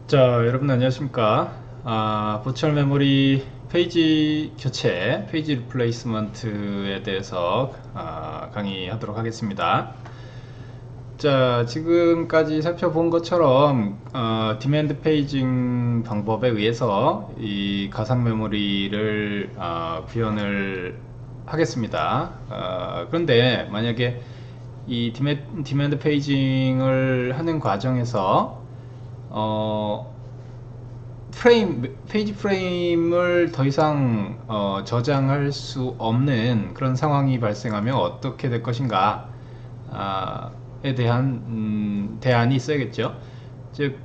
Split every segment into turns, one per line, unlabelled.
자, 여러분 안녕하십니까? 버추얼 메모리 페이지 교체, 페이지 리플레이스먼트에 대해서 강의하도록 하겠습니다. 자, 지금까지 살펴본 것처럼 디맨드 페이징 방법에 의해서 이 가상 메모리를 구현을 하겠습니다. 그런데 만약에 이 디맨드 페이징을 하는 과정에서 페이지 프레임을 더 이상 저장할 수 없는 그런 상황이 발생하면 어떻게 될 것인가 에 대한 대안이 있어야겠죠. 즉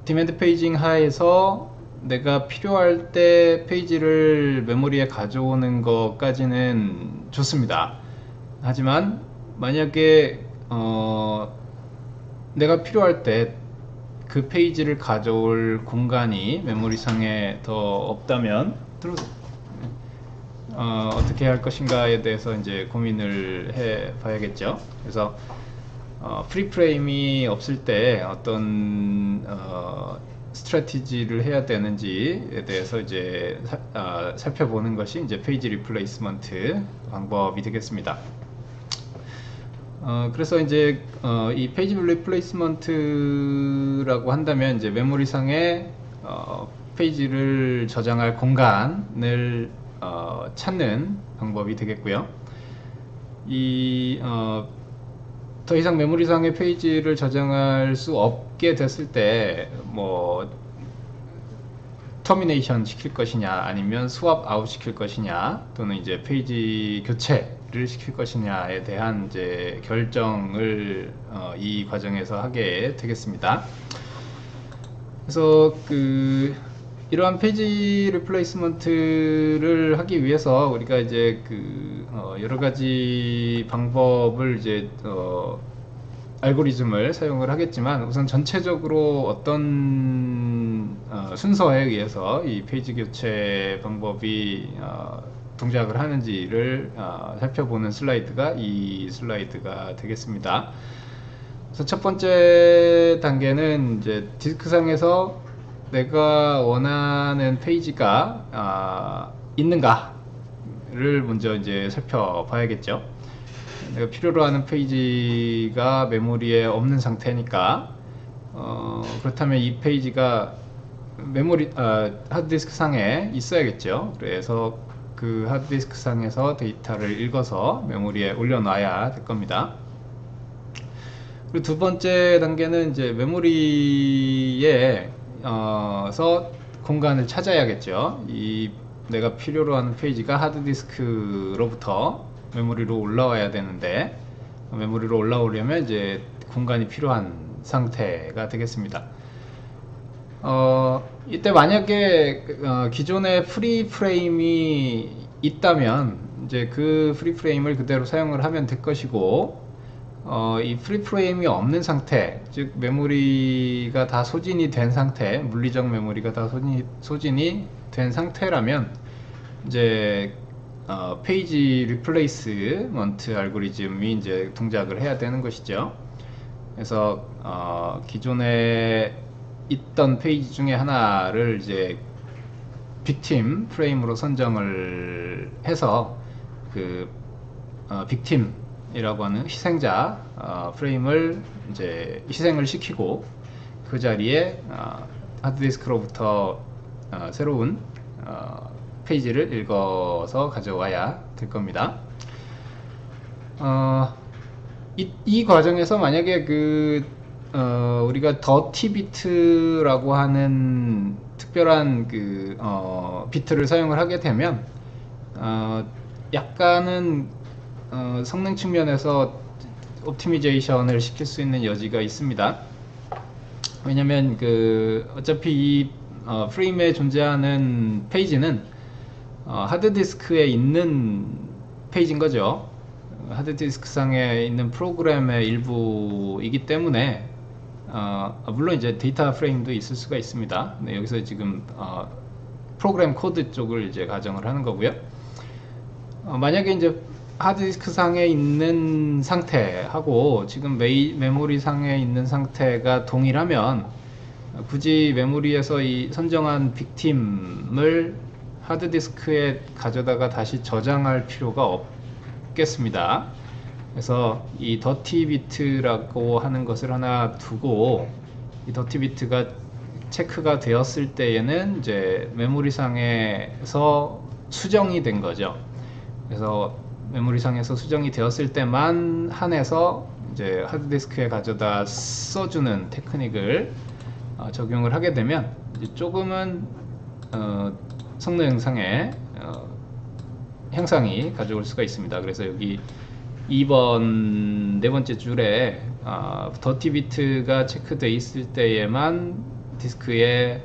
디맨드 페이징 하에서 내가 필요할 때 페이지를 메모리에 가져오는 것까지는 좋습니다. 하지만 만약에 내가 필요할 때 그 페이지를 가져올 공간이 메모리상에 더 없다면 어떻게 할 것인가에 대해서 이제 고민을 해 봐야겠죠. 그래서 프리프레임이 없을 때 어떤 스트래티지를 해야 되는지에 대해서 이제 살펴보는 것이 이제 페이지 리플레이스먼트 방법이 되겠습니다. 그래서 이제 이 페이지 리플레이스먼트라고 한다면 이제 메모리상에 페이지를 저장할 공간을 찾는 방법이 되겠고요. 더 이상 메모리상에 페이지를 저장할 수 없게 됐을 때 뭐 터미네이션 시킬 것이냐 아니면 스왑 아웃 시킬 것이냐 또는 이제 페이지 교체를 시킬 것이냐에 대한 이제 결정을 이 과정에서 하게 되겠습니다. 그래서 이러한 페이지 리플레이스먼트를 하기 위해서 우리가 이제 여러 가지 방법을 이제 알고리즘을 사용을 하겠지만 우선 전체적으로 어떤 순서에 의해서 이 페이지 교체 방법이 동작을 하는지를 살펴보는 슬라이드가 이 슬라이드가 되겠습니다. 그래서 첫 번째 단계는 이제 디스크상에서 내가 원하는 페이지가 있는가를 먼저 이제 살펴봐야겠죠. 내가 필요로 하는 페이지가 메모리에 없는 상태니까 그렇다면 이 페이지가 하드디스크 상에 있어야겠죠. 그래서 그 하드디스크 상에서 데이터를 읽어서 메모리에 올려놔야 될 겁니다. 그리고 두 번째 단계는 이제 메모리에 서 공간을 찾아야겠죠. 내가 필요로 하는 페이지가 하드디스크로부터 메모리로 올라와야 되는데 메모리로 올라오려면 이제 공간이 필요한 상태가 되겠습니다. 이때 만약에 기존의 프리 프레임이 있다면 이제 그 프리 프레임을 그대로 사용을 하면 될 것이고 이 프리 프레임이 없는 상태, 즉 메모리가 다 소진이 된 상태, 물리적 메모리가 다 소진이 된 상태라면 이제 페이지 리플레이스먼트 알고리즘이 이제 동작을 해야 되는 것이죠. 그래서 기존에 있던 페이지 중에 하나를 이제 빅팀 프레임으로 선정을 해서 빅팀이라고 하는 희생자 프레임을 이제 희생을 시키고 그 자리에 하드디스크로부터 새로운 페이지를 읽어서 가져와야 될 겁니다. 이 과정에서 만약에 우리가 더티 비트라고 하는 특별한 비트를 사용을 하게 되면 약간은 성능 측면에서 옵티미제이션을 시킬 수 있는 여지가 있습니다. 왜냐면 어차피 이 프레임에 존재하는 페이지는 하드디스크에 있는 페이지인 거죠. 하드디스크 상에 있는 프로그램의 일부이기 때문에 물론 이제 데이터 프레임도 있을 수가 있습니다. 네, 여기서 지금 프로그램 코드 쪽을 이제 가정을 하는 거고요. 만약에 이제 하드디스크 상에 있는 상태하고 지금 메모리 상에 있는 상태가 동일하면 굳이 메모리에서 이 선정한 빅팀을 하드디스크에 가져다가 다시 저장할 필요가 없겠습니다. 그래서 이 더티 비트라고 하는 것을 하나 두고, 이 더티 비트가 체크가 되었을 때에는 이제 메모리상에서 수정이 된 거죠. 그래서 메모리상에서 수정이 되었을 때만 한해서 이제 하드디스크에 가져다 써주는 테크닉을 적용을 하게 되면 이제 조금은 성능 향상에 향상이 가져올 수가 있습니다. 그래서 여기 2번 네 번째 줄에 더티 비트가 체크되어 있을 때에만 디스크에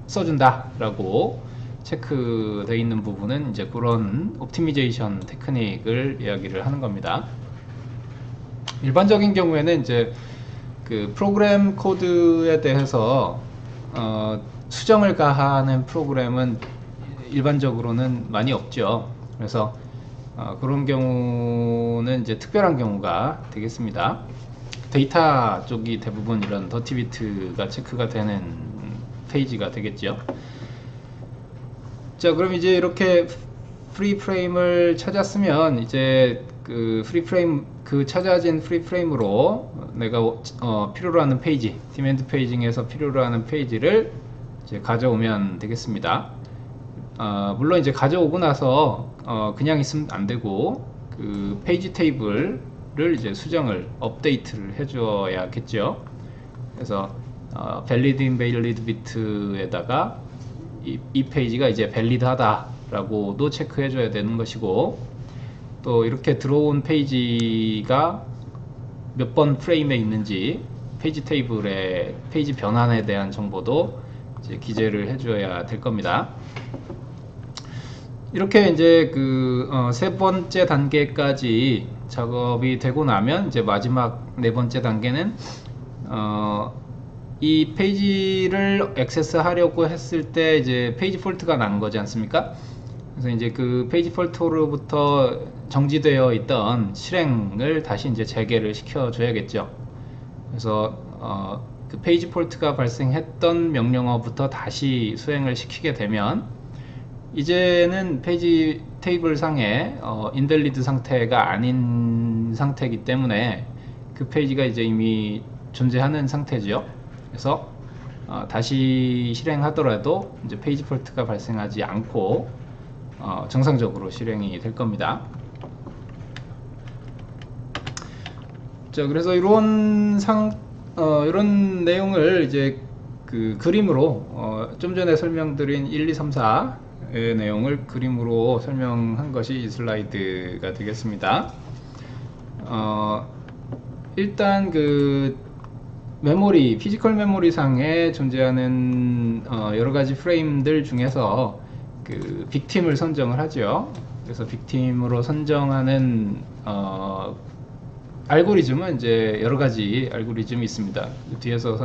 써준다 라고 체크되어 있는 부분은 이제 그런 옵티미제이션 테크닉을 이야기를 하는 겁니다. 일반적인 경우에는 이제 그 프로그램 코드에 대해서 수정을 가하는 프로그램은 일반적으로는 많이 없죠. 그래서 그런 경우는 이제 특별한 경우가 되겠습니다. 데이터 쪽이 대부분 이런 더티 비트가 체크가 되는 페이지가 되겠죠. 자, 그럼 이제 이렇게 프리 프레임을 찾았으면 이제 그 프리 프레임, 그 찾아진 프리 프레임으로 내가 필요로 하는 페이지, 디맨드 페이징에서 필요로 하는 페이지를 이제 가져오면 되겠습니다. 물론 이제 가져오고 나서 그냥 있으면 안 되고 그 페이지 테이블을 이제 수정을, 업데이트를 해줘야겠죠. 그래서 valid invalid bit에다가 이 페이지가 이제 valid하다 라고도 체크해 줘야 되는 것이고, 또 이렇게 들어온 페이지가 몇 번 프레임에 있는지 페이지 테이블의 페이지 변환에 대한 정보도 이제 기재를 해줘야 될 겁니다. 이렇게 이제 그 세 번째 단계까지 작업이 되고 나면 이제 마지막 네 번째 단계는 이 페이지를 액세스하려고 했을 때 이제 페이지 폴트가 난 거지 않습니까? 그래서 이제 그 페이지 폴트로부터 정지되어 있던 실행을 다시 이제 재개를 시켜 줘야겠죠. 그래서 그 페이지 폴트가 발생했던 명령어부터 다시 수행을 시키게 되면 이제는 페이지 테이블 상에 인밸리드 상태가 아닌 상태이기 때문에 그 페이지가 이제 이미 존재하는 상태죠. 그래서 다시 실행하더라도 이제 페이지 폴트가 발생하지 않고 정상적으로 실행이 될 겁니다. 자, 그래서 이런 내용을 이제 그 그림으로 좀 전에 설명드린 1, 2, 3, 4의 내용을 그림으로 설명한 것이 이 슬라이드가 되겠습니다. 일단 그 메모리, 피지컬 메모리 상에 존재하는 여러 가지 프레임들 중에서 그 빅팀을 선정을 하죠. 그래서 빅팀으로 선정하는 알고리즘은 이제 여러 가지 알고리즘이 있습니다. 뒤에서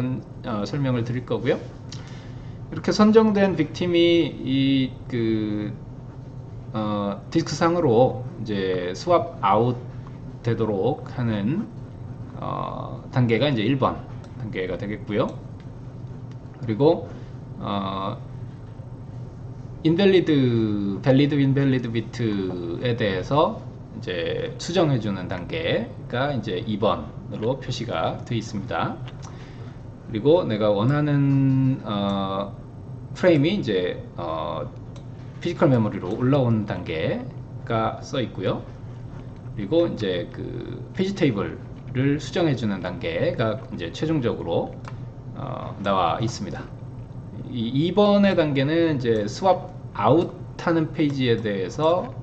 설명을 드릴 거고요. 이렇게 선정된 빅팀이 이 그 디스크 상으로 이제 스왑 아웃 되도록 하는 단계가 이제 1번 단계가 되겠고요. 그리고 인밸리드, 밸리드, 인밸리드 비트에 대해서 이제 수정해주는 단계가 이제 2번으로 표시가 되어 있습니다. 그리고 내가 원하는 프레임이 이제 피지컬 메모리로 올라온 단계가 써 있고요. 그리고 이제 그 페이지 테이블을 수정해주는 단계가 이제 최종적으로 나와 있습니다. 이 2번의 단계는 이제 스왑 아웃 하는 페이지에 대해서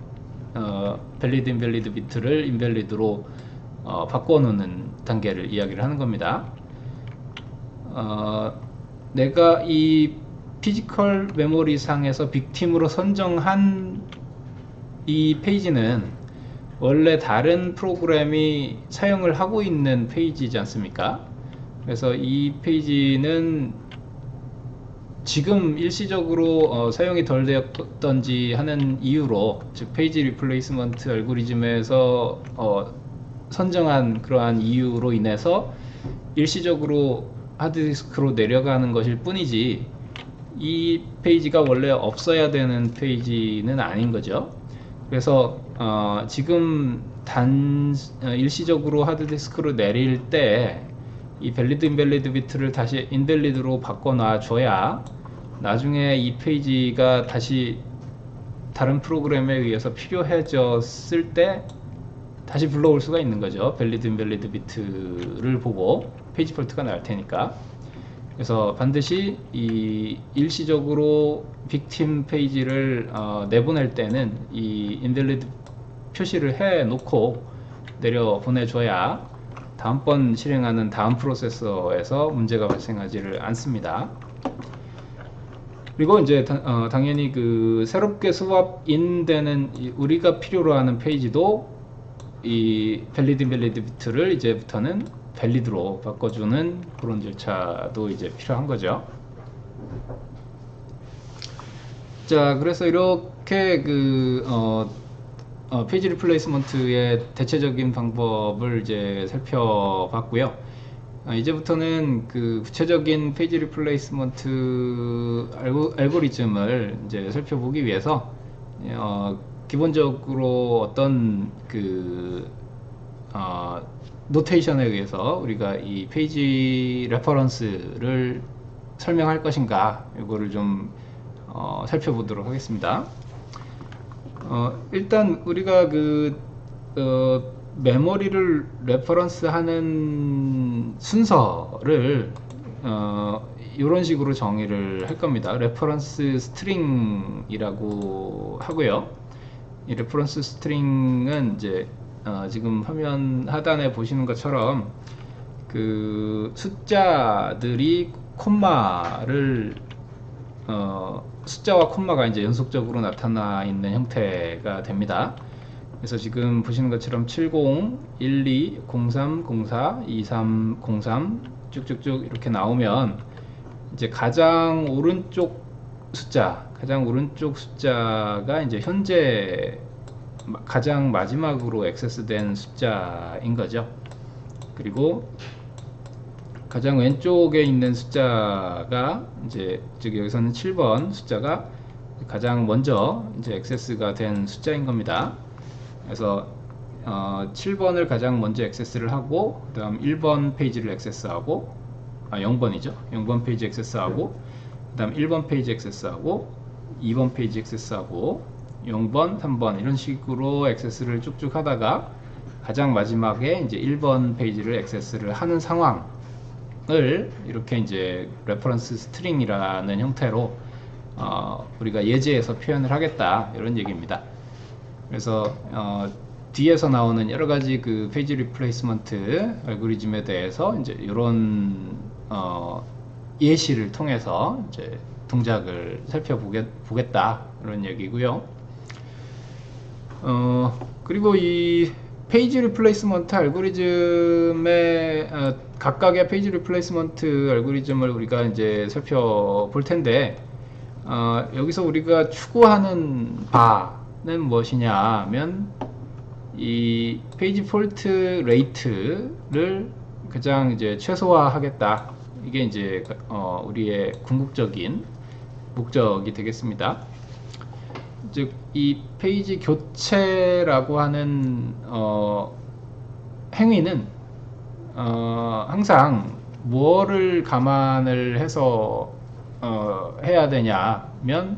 valid invalid 비트를 invalid로 바꿔 놓는 단계를 이야기를 하는 겁니다. 내가 이 피지컬 메모리 상에서 빅팀으로 선정한 이 페이지는 원래 다른 프로그램이 사용을 하고 있는 페이지지 않습니까? 그래서 이 페이지는 지금 일시적으로 사용이 덜 되었던지 하는 이유로, 즉 페이지 리플레이스먼트 알고리즘에서 선정한 그러한 이유로 인해서 일시적으로 하드디스크로 내려가는 것일 뿐이지 이 페이지가 원래 없어야 되는 페이지는 아닌 거죠. 그래서 지금 일시적으로 하드디스크로 내릴 때 이 밸리드 인밸리드 비트를 다시 인밸리드로 바꿔놔 줘야 나중에 이 페이지가 다시 다른 프로그램에 의해서 필요해졌을 때 다시 불러올 수가 있는 거죠. 밸리드 인밸리드 비트를 보고 페이지 폴트가 날 테니까. 그래서 반드시 이 일시적으로 빅팀 페이지를 내보낼 때는 이 인밸리드 표시를 해 놓고 내려 보내줘야 다음번 실행하는 다음 프로세서에서 문제가 발생하지를 않습니다. 그리고 이제 당연히 그 새롭게 스왑인 되는 우리가 필요로 하는 페이지도 이 밸리드 인밸리드 비트를 이제부터는 밸리드로 바꿔주는 그런 절차도 이제 필요한 거죠. 자, 그래서 이렇게 페이지 리플레이스먼트의 대체적인 방법을 이제 살펴봤고요. 이제부터는 그 구체적인 페이지 리플레이스먼트 알고리즘을 이제 살펴보기 위해서 기본적으로 어떤 노테이션에 의해서 우리가 이 페이지 레퍼런스를 설명할 것인가 이거를 좀 살펴보도록 하겠습니다. 일단 우리가 메모리를 레퍼런스 하는 순서를 이런 식으로 정의를 할 겁니다. 레퍼런스 스트링이라고 하고요. 이 레퍼런스 스트링은 이제 지금 화면 하단에 보시는 것처럼 그 숫자들이 콤마를 숫자와 콤마가 이제 연속적으로 나타나 있는 형태가 됩니다. 그래서 지금 보시는 것처럼 70, 12, 03, 04, 23, 03 쭉쭉쭉 이렇게 나오면 이제 가장 오른쪽 숫자가 이제 현재 가장 마지막으로 액세스된 숫자인 거죠. 그리고 가장 왼쪽에 있는 숫자가 이제 즉 여기서는 7번 숫자가 가장 먼저 이제 액세스가 된 숫자인 겁니다. 그래서 7번을 가장 먼저 액세스를 하고 그 다음 1번 페이지를 액세스하고 0번이죠. 0번 페이지 액세스하고 그 다음 1번 페이지 액세스하고 2번 페이지 액세스하고 0번, 3번 이런 식으로 액세스를 쭉쭉 하다가 가장 마지막에 이제 1번 페이지를 액세스를 하는 상황을 이렇게 이제 레퍼런스 스트링이라는 형태로 우리가 예제에서 표현을 하겠다 이런 얘기입니다. 그래서 뒤에서 나오는 여러 가지 그 페이지 리플레이스먼트 알고리즘에 대해서 이제 이런 예시를 통해서 이제 동작을 살펴보겠다 이런 얘기고요. 그리고 이 페이지 리플레이스먼트 알고리즘의 각각의 페이지 리플레이스먼트 알고리즘을 우리가 이제 살펴볼 텐데 여기서 우리가 추구하는 바는 무엇이냐 하면 이 페이지 폴트 레이트를 가장 이제 최소화하겠다. 이게 이제 우리의 궁극적인 목적이 되겠습니다. 즉 이 페이지 교체라고 하는 행위는 항상 뭐를 감안을 해서 해야 되냐면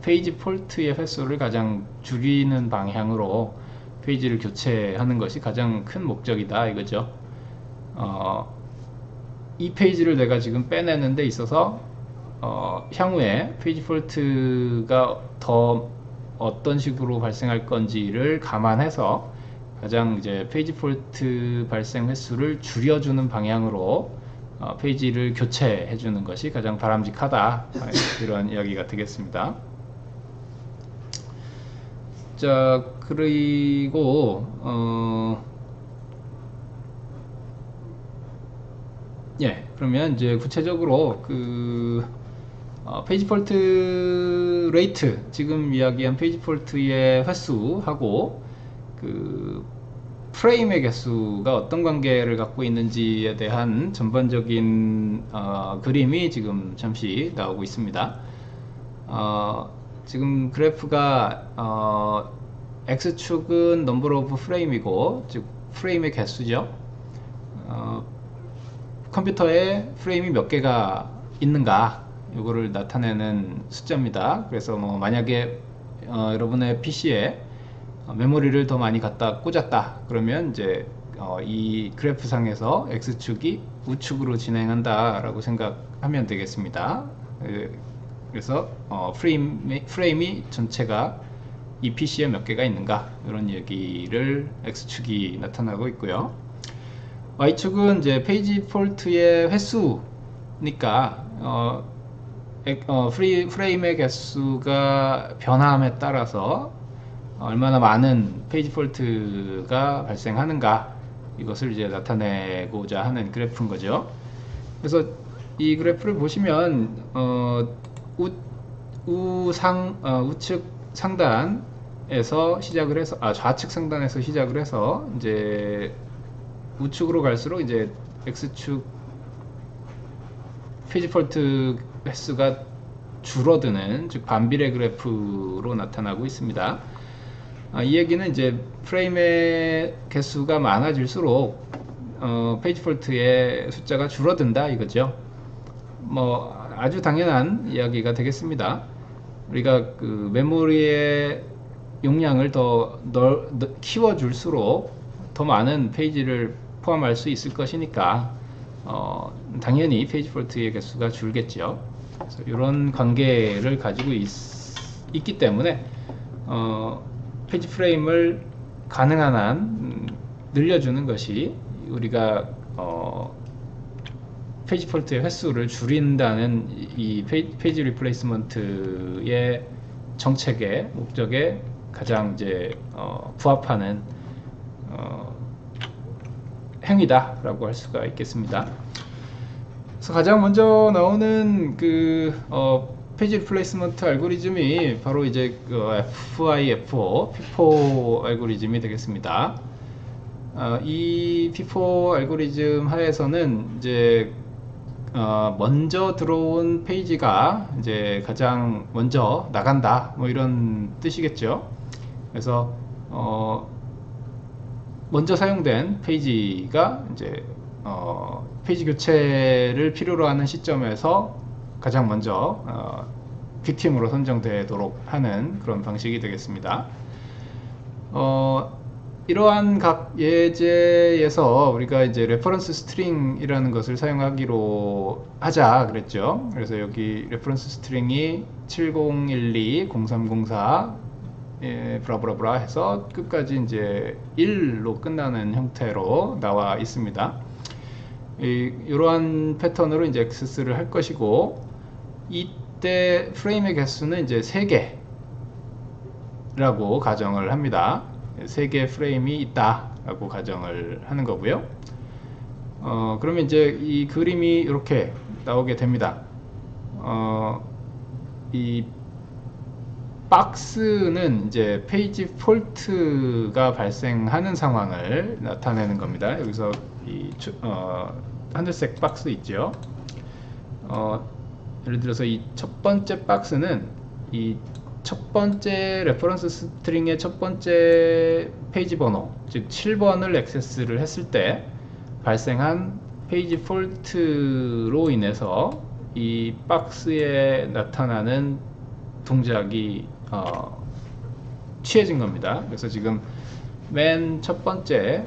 페이지 폴트의 횟수를 가장 줄이는 방향으로 페이지를 교체하는 것이 가장 큰 목적이다 이거죠. 이 페이지를 내가 지금 빼내는 데 있어서 향후에 페이지 폴트가 더 어떤 식으로 발생할 건지를 감안해서 가장 이제 페이지 폴트 발생 횟수를 줄여주는 방향으로 페이지를 교체해 주는 것이 가장 바람직하다 이런 이야기가 되겠습니다. 자, 그리고 그러면 이제 구체적으로 페이지 폴트 레이트, 지금 이야기한 페이지 폴트의 횟수하고 프레임의 개수가 어떤 관계를 갖고 있는지에 대한 전반적인 그림이 지금 잠시 나오고 있습니다. 지금 그래프가 X축은 넘버 오브 프레임이고, 즉 프레임의 개수죠. 컴퓨터에 프레임이 몇 개가 있는가, 이거를 나타내는 숫자입니다. 그래서 뭐 만약에 여러분의 PC에 메모리를 더 많이 갖다 꽂았다 그러면 이제 이 그래프 상에서 X축이 우측으로 진행한다 라고 생각하면 되겠습니다. 그래서 프레임이 전체가 이 PC에 몇 개가 있는가, 이런 얘기를 X축이 나타나고 있고요. Y축은 이제 페이지 폴트의 횟수니까 프레임의 개수가 변함에 따라서 얼마나 많은 페이지 폴트가 발생하는가, 이것을 이제 나타내고자 하는 그래프인 거죠. 그래서 이 그래프를 보시면 우측 상단에서 시작을 해서 좌측 상단에서 시작을 해서 이제 우측으로 갈수록 이제 X축 페이지 폴트 횟수가 줄어드는, 즉 반비례 그래프로 나타나고 있습니다. 이 얘기는 이제 프레임의 개수가 많아질수록 페이지 폴트의 숫자가 줄어든다 이거죠. 뭐 아주 당연한 이야기가 되겠습니다. 우리가 그 메모리의 용량을 더 키워줄수록 더 많은 페이지를 포함할 수 있을 것이니까 당연히 페이지 폴트의 개수가 줄겠죠. 그래서 이런 관계를 가지고 있기 때문에 페이지 프레임을 가능한 한 늘려주는 것이 우리가 페이지 폴트의 횟수를 줄인다는 이 페이지 리플레이스먼트의 정책의 목적에 가장 이제 부합하는 행위다라고 할 수가 있겠습니다. 그래서 가장 먼저 나오는 그 페이지 리플레이스먼트 알고리즘이 바로 이제 그 FIFO, FIFO 알고리즘이 되겠습니다. 이 FIFO 알고리즘 하에서는 이제 먼저 들어온 페이지가 이제 가장 먼저 나간다, 뭐 이런 뜻이겠죠. 그래서 먼저 사용된 페이지가 이제 페이지 교체를 필요로 하는 시점에서 가장 먼저 빅팀으로 선정되도록 하는 그런 방식이 되겠습니다. 이러한 각 예제에서 우리가 이제 레퍼런스 스트링이라는 것을 사용하기로 하자 그랬죠. 그래서 여기 레퍼런스 스트링이 7012 0304 브라브라브라 해서 끝까지 이제 1로 끝나는 형태로 나와 있습니다. 이러한 패턴으로 이제 액세스를 할 것이고, 이때 프레임의 개수는 이제 3개라고 가정을 합니다. 3개의 프레임이 있다라고 가정을 하는 거고요. 그러면 이제 이 그림이 이렇게 나오게 됩니다. 이 박스는 이제 페이지 폴트가 발생하는 상황을 나타내는 겁니다. 여기서 이 하늘색 박스 있죠. 예를 들어서 이 첫 번째 박스는 이 첫 번째 레퍼런스 스트링의 첫 번째 페이지 번호, 즉 7번을 액세스를 했을 때 발생한 페이지 폴트로 인해서 이 박스에 나타나는 동작이 취해진 겁니다. 그래서 지금 맨 첫 번째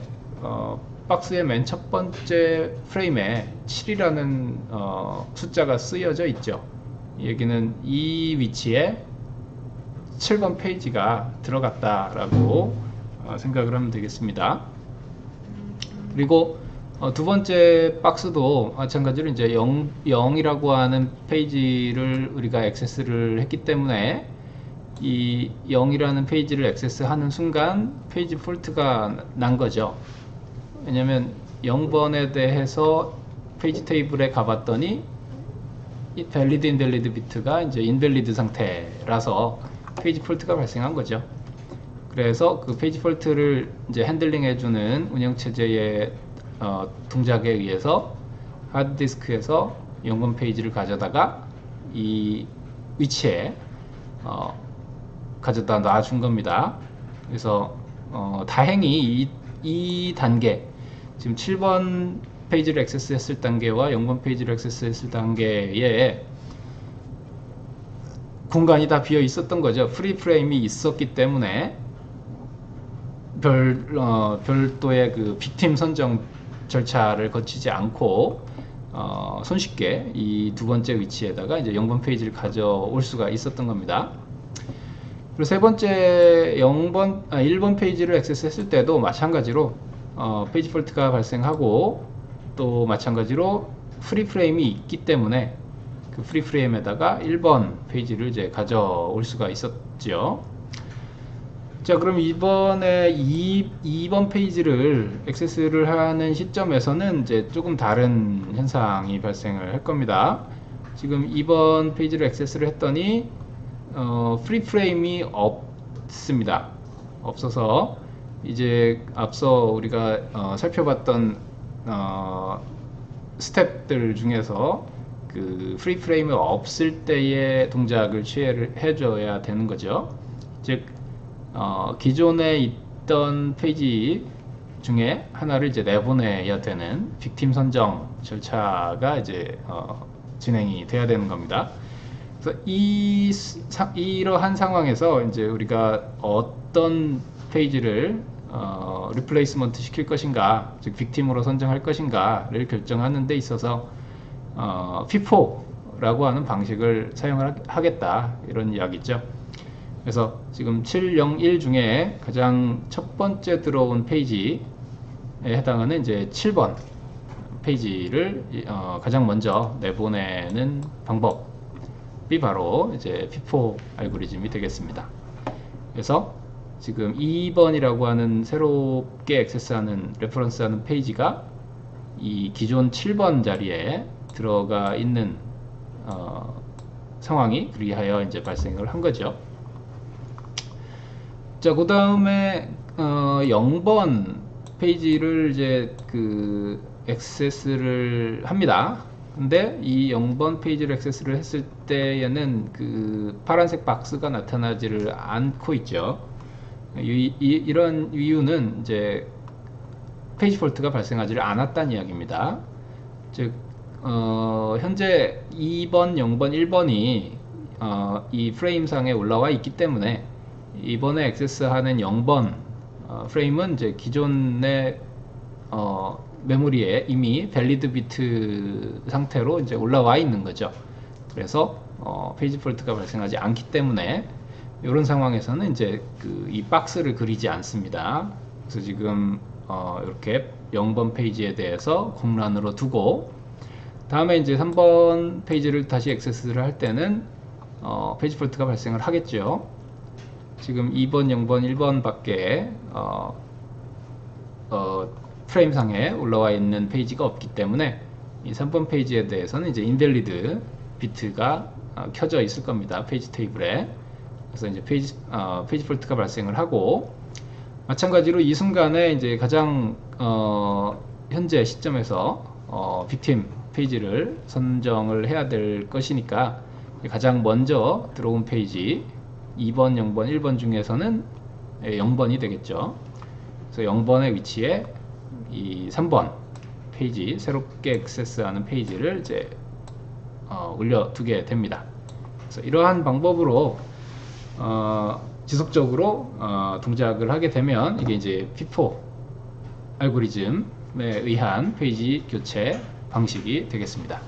박스의 맨 첫 번째 프레임에 7이라는 숫자가 쓰여져 있죠. 이 얘기는 이 위치에 7번 페이지가 들어갔다라고 생각을 하면 되겠습니다. 그리고 두 번째 박스도 마찬가지로 이제 0이라고 하는 페이지를 우리가 액세스를 했기 때문에 이 0이라는 페이지를 액세스하는 순간 페이지 폴트가 난 거죠. 왜냐면 0번에 대해서 페이지 테이블에 가봤더니 이 valid invalid 비트가 이제 invalid 상태라서 페이지 폴트가 발생한 거죠. 그래서 그 페이지 폴트를 이제 핸들링 해주는 운영체제의 동작에 의해서 하드디스크에서 연관 페이지를 가져다가 이 위치에 가져다 놔준 겁니다. 그래서 다행히 이 단계, 지금 7번 페이지를 액세스했을 단계와 0번 페이지를 액세스했을 단계에 공간이 다 비어 있었던 거죠. 프리 프레임이 있었기 때문에 별도의 그 빅팀 선정 절차를 거치지 않고 손쉽게 이 두 번째 위치에다가 이제 0번 페이지를 가져올 수가 있었던 겁니다. 그리고 세 번째 1번 페이지를 액세스했을 때도 마찬가지로 페이지 폴트가 발생하고 또 마찬가지로 프리 프레임이 있기 때문에 그 프리 프레임에다가 1번 페이지를 이제 가져올 수가 있었죠. 자, 그럼 이번에 2번 페이지를 액세스를 하는 시점에서는 이제 조금 다른 현상이 발생을 할 겁니다. 지금 2번 페이지를 액세스를 했더니 프리 프레임이 없습니다. 없어서 이제 앞서 우리가 살펴봤던 스텝들 중에서 그 프리 프레임이 없을 때의 동작을 해줘야 되는 거죠. 즉 기존에 있던 페이지 중에 하나를 이제 내보내야 되는 빅팀 선정 절차가 이제 진행이 돼야 되는 겁니다. 그래서 이러한 상황에서 이제 우리가 어떤 페이지를 리플레이스먼트 시킬 것인가, 즉 빅팀으로 선정할 것인가를 결정하는 데 있어서 FIFO라고 하는 방식을 사용하겠다, 이런 이야기죠. 그래서 지금 701 중에 가장 첫 번째 들어온 페이지에 해당하는 이제 7번 페이지를 가장 먼저 내보내는 방법이 바로 이제 FIFO 알고리즘이 되겠습니다. 그래서 지금 2번이라고 하는 새롭게 액세스하는 레퍼런스하는 페이지가 이 기존 7번 자리에 들어가 있는 상황이 그리하여 이제 발생을 한 거죠. 자, 그 다음에 0번 페이지를 이제 그 액세스를 합니다. 근데 이 0번 페이지를 액세스를 했을 때에는 그 파란색 박스가 나타나지를 않고 있죠. 이런 이유는 이제 페이지 폴트가 발생하지를 않았다는 이야기입니다. 즉 현재 2번, 0번, 1번이 이 프레임상에 올라와 있기 때문에 이번에 액세스하는 0번 프레임은 이제 기존의 메모리에 이미 밸리드 비트 상태로 이제 올라와 있는 거죠. 그래서 페이지 폴트가 발생하지 않기 때문에 이런 상황에서는 이제 이 박스를 그리지 않습니다. 그래서 지금 이렇게 0번 페이지에 대해서 공란으로 두고, 다음에 이제 3번 페이지를 다시 액세스를 할 때는 페이지 폴트가 발생을 하겠죠. 지금 2번, 0번, 1번 밖에 프레임상에 올라와 있는 페이지가 없기 때문에 이 3번 페이지에 대해서는 이제 인밸리드 비트가 켜져 있을 겁니다. 페이지 테이블에. 그래서 이제 페이지 폴트가 발생을 하고, 마찬가지로 이 순간에 이제 가장 현재 시점에서 빅팀 페이지를 선정을 해야 될 것이니까 가장 먼저 들어온 페이지 2번, 0번, 1번 중에서는 0번이 되겠죠. 그래서 0번의 위치에 이 3번 페이지, 새롭게 액세스하는 페이지를 이제 올려두게 됩니다. 그래서 이러한 방법으로 지속적으로 동작을 하게 되면 이게 이제 FIFO 알고리즘에 의한 페이지 교체 방식이 되겠습니다.